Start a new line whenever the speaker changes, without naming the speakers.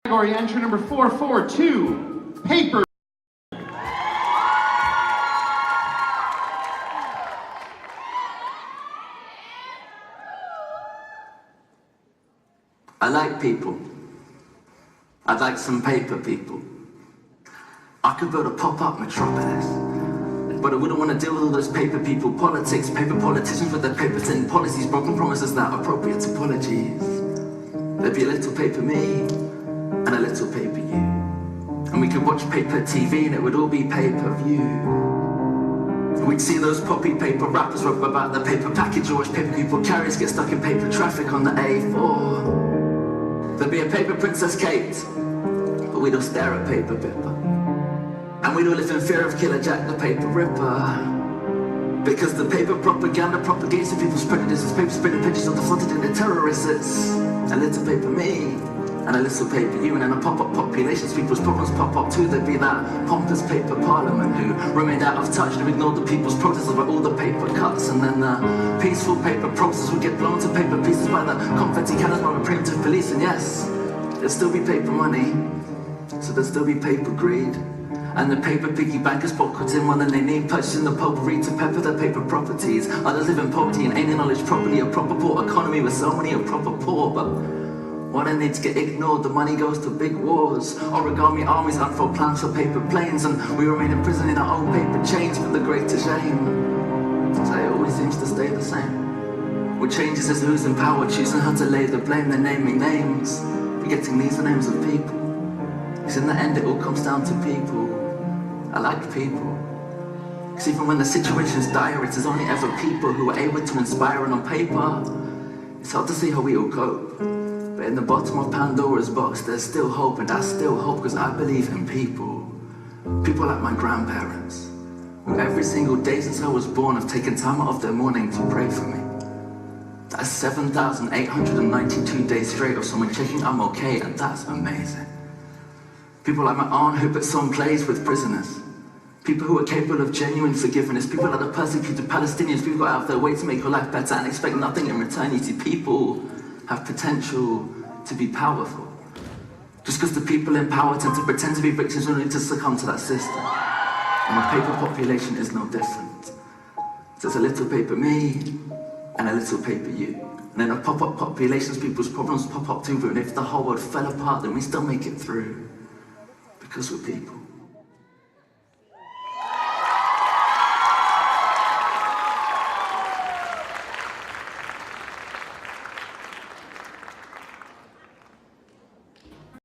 Category entry number 442, paper.
I like people. I'd like some paper people. I could build a pop-up metropolis, but I wouldn't want to deal with all those paper people, politics, paper politicians with their paper thin policies, broken promises that are appropriate apologies. There'd be a little paper me and a little paper you, and we could watch paper TV and it would all be pay-per-view. We'd see those poppy paper rappers rap about the paper package, or watch paper people carriers get stuck in paper traffic on the A4. There'd be a paper Princess Kate, but we'd all stare at paper Pippa. And we'd all live in fear of Killer Jack the Paper Ripper. Because the paper propaganda propagates the people's prejudices, paper spreading pictures of the flooded and the terrorists. It's a little paper me and a little paper you, and then a pop-up populations, people's problems pop up too. There'd be that pompous paper parliament who remained out of touch, who ignored the people's protests about all the paper cuts, and then the peaceful paper process would get blown to paper pieces by the confetti cannons by the primitive police. And yes, there'd still be paper money, so there'd still be paper greed. And the paper piggy bankers pocket in one and they name purchasing the potpourri to pepper their paper properties. Others live in poverty and ain't acknowledged properly a proper poor economy with so many of proper poor. But one of needs get ignored, the money goes to big wars. Origami armies unfold plans for paper planes, and we remain imprisoned in our own paper chains for the greater shame. So it always seems to stay the same. What changes is who's in power, choosing how to lay the blame. They're naming names, forgetting these are names of people. Because in the end it all comes down to people. I like people. Because even when the situation's dire, it is only ever people who are able to inspire, and on paper, it's hard to see how we all cope. But in the bottom of Pandora's box, there's still hope, and that's still hope because I believe in people. People like my grandparents, who every single day since I was born have taken time out of their morning to pray for me. That's 7,892 days straight of someone checking I'm okay, and that's amazing. People like my aunt who puts on plays with prisoners. People who are capable of genuine forgiveness. People like the persecuted Palestinians. People go out of their way to make your life better and expect nothing in return. You see, people have potential to be powerful. Just because the people in power tend to pretend to be victims only to succumb to that system. And my paper population is no different. There's a little paper me and a little paper you. And then a pop-up populations, people's problems pop up too. And if the whole world fell apart, then we still make it through. Because we're people.